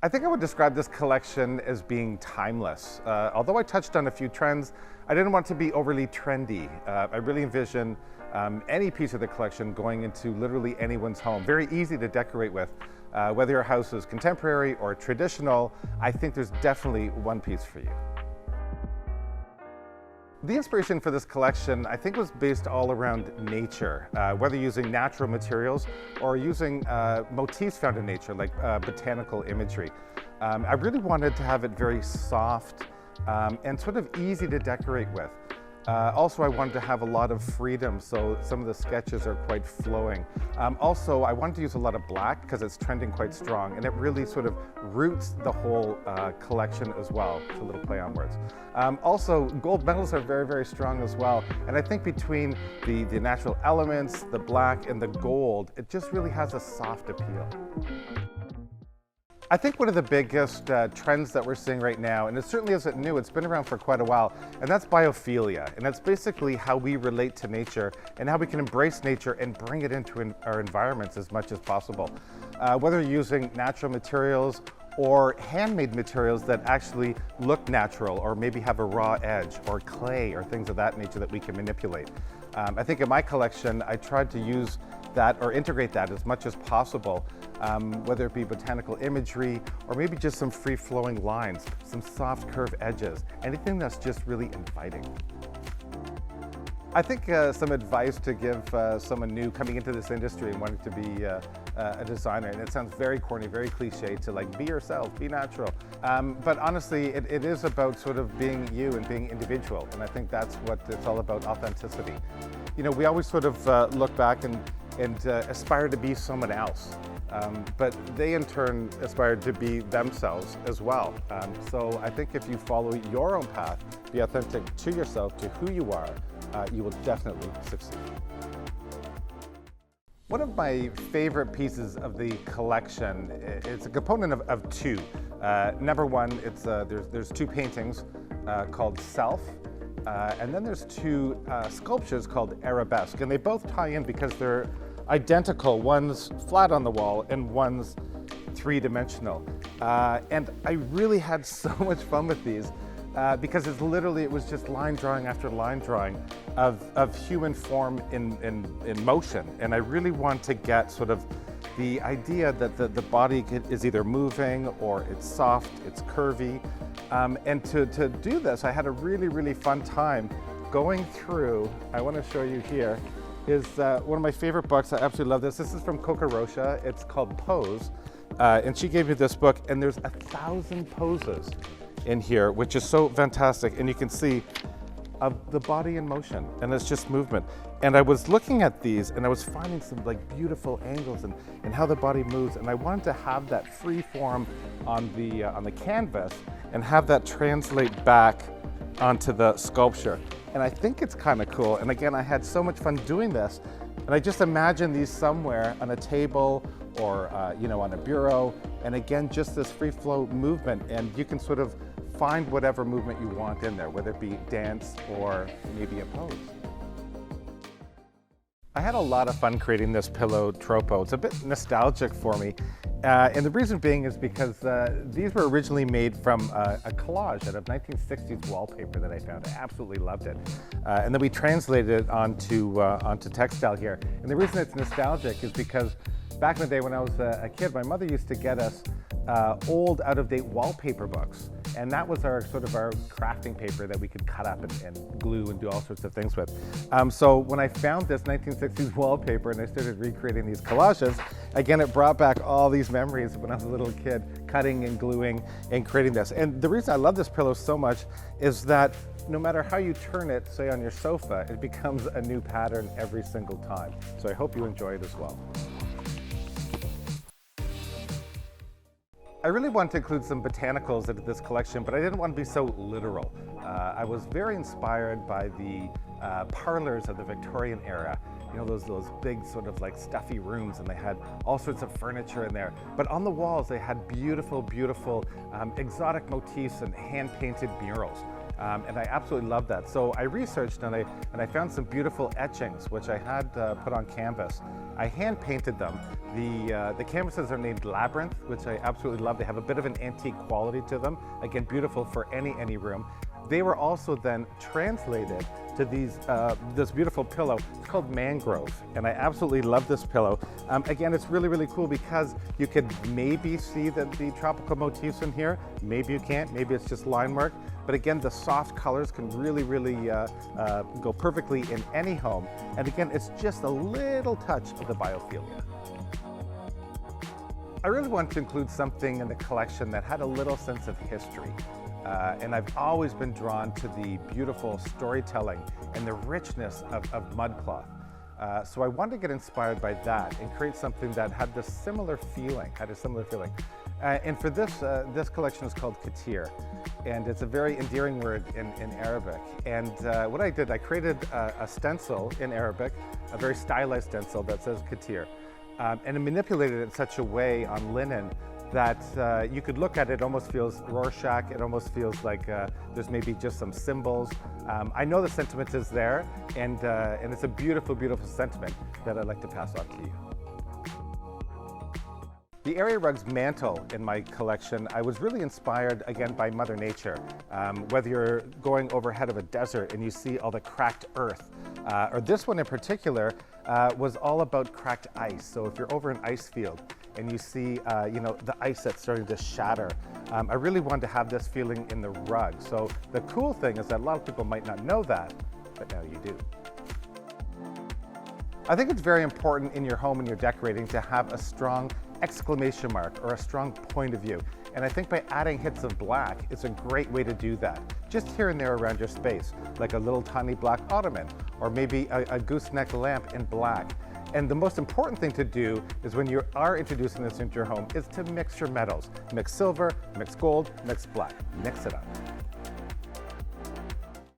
I think I would describe this collection as being timeless. Although I touched on a few trends, I didn't want to be overly trendy. I really envision any piece of the collection going into literally anyone's home. Very easy to decorate with. Whether your house is contemporary or traditional, I think there's definitely one piece for you. The inspiration for this collection, I think, was based all around nature, whether using natural materials or using motifs found in nature, like botanical imagery. I really wanted to have it very soft and sort of easy to decorate with. Also, I wanted to have a lot of freedom, so some of the sketches are quite flowing. Also, I wanted to use a lot of black because it's trending quite strong, and it really sort of roots the whole collection as well. It's a little play on words. Also, gold metals are very, very strong as well, and I think between the natural elements, the black and the gold, it just really has a soft appeal. I think one of the biggest trends that we're seeing right now, and it certainly isn't new, it's been around for quite a while, and that's biophilia. And that's basically how we relate to nature and how we can embrace nature and bring it into our environments as much as possible. Whether you're using natural materials or handmade materials that actually look natural or maybe have a raw edge, or clay or things of that nature that we can manipulate. I think in my collection, I tried to use that or integrate that as much as possible, whether it be botanical imagery or maybe just some free-flowing lines, some soft curved edges, anything that's just really inviting. I think some advice to give someone new coming into this industry and wanting to be a designer, and it sounds very corny, very cliche, to like be yourself, be natural. But honestly, it is about sort of being you and being individual, and I think that's what it's all about, authenticity. You know, we always sort of look back and aspire to be someone else, but they in turn aspire to be themselves as well. So I think if you follow your own path, be authentic to yourself, to who you are, you will definitely succeed. One of my favorite pieces of the collection, it's a component of two. Number one, there's two paintings called Self, and then there's two sculptures called Arabesque, and they both tie in because they're identical. One's flat on the wall and one's three-dimensional. And I really had so much fun with these because it was just line drawing after line drawing of human form in motion. And I really want to get sort of the idea that the body is either moving or it's soft, it's curvy. And to do this, I had a really, really fun time going through. I want to show you here is one of my favorite books. I absolutely love this. This is from Coca Rocha. It's called Pose. And she gave me this book, and there's 1,000 poses in here, which is so fantastic. And you can see of the body in motion, and it's just movement. And I was looking at these, and I was finding some like beautiful angles and how the body moves. And I wanted to have that free form on the canvas and have that translate back onto the sculpture. And I think it's kind of cool. And again, I had so much fun doing this. And I just imagine these somewhere on a table or on a bureau. And again, just this free flow movement. And you can sort of find whatever movement you want in there, whether it be dance or maybe a pose. I had a lot of fun creating this pillow tropo. It's a bit nostalgic for me. And the reason being is because these were originally made from a collage out of 1960s wallpaper that I found. I absolutely loved it. And then we translated it onto textile here. And the reason it's nostalgic is because back in the day when I was a kid, my mother used to get us old, out-of-date wallpaper books. And that was our crafting paper that we could cut up and glue and do all sorts of things with. So when I found this 1960s wallpaper and I started recreating these collages, again, it brought back all these memories when I was a little kid, cutting and gluing and creating this. And the reason I love this pillow so much is that no matter how you turn it, say on your sofa, it becomes a new pattern every single time. So I hope you enjoy it as well. I really want to include some botanicals into this collection, but I didn't want to be so literal. I was very inspired by the parlors of the Victorian era. You know, those big sort of like stuffy rooms, and they had all sorts of furniture in there. But on the walls, they had beautiful, beautiful exotic motifs and hand-painted murals. And I absolutely love that. So I researched and I found some beautiful etchings, which I had put on canvas. I hand painted them. The canvases are named Labyrinth, which I absolutely love. They have a bit of an antique quality to them. Again, beautiful for any room. They were also then translated to this beautiful pillow. It's called Mangrove, and I absolutely love this pillow. Again, it's really cool because you could maybe see the tropical motifs in here. Maybe you can't. Maybe it's just line work. But again, the soft colors can really go perfectly in any home. And again, it's just a little touch of the biophilia. I really wanted to include something in the collection that had a little sense of history. And I've always been drawn to the beautiful storytelling and the richness of mudcloth. So I wanted to get inspired by that and create something that had a similar feeling. And for this collection is called katir, and it's a very endearing word in Arabic. And what I did, I created a stencil in Arabic, a very stylized stencil that says katir, and I manipulated it in such a way on linen that you could look at it, it almost feels Rorschach, it almost feels like there's maybe just some symbols. I know the sentiment is there, and it's a beautiful sentiment that I'd like to pass on to you. The area rugs mantle in my collection, I was really inspired again by Mother Nature. Whether you're going overhead of a desert and you see all the cracked earth, or this one in particular was all about cracked ice. So if you're over an ice field and you see the ice that's starting to shatter, I really wanted to have this feeling in the rug. So the cool thing is that a lot of people might not know that, but now you do. I think it's very important in your home and your decorating to have a strong exclamation mark or a strong point of view. And I think by adding hits of black, it's a great way to do that. Just here and there around your space, like a little tiny black ottoman, or maybe a gooseneck lamp in black. And the most important thing to do is when you are introducing this into your home is to mix your metals. Mix silver, mix gold, mix black. Mix it up.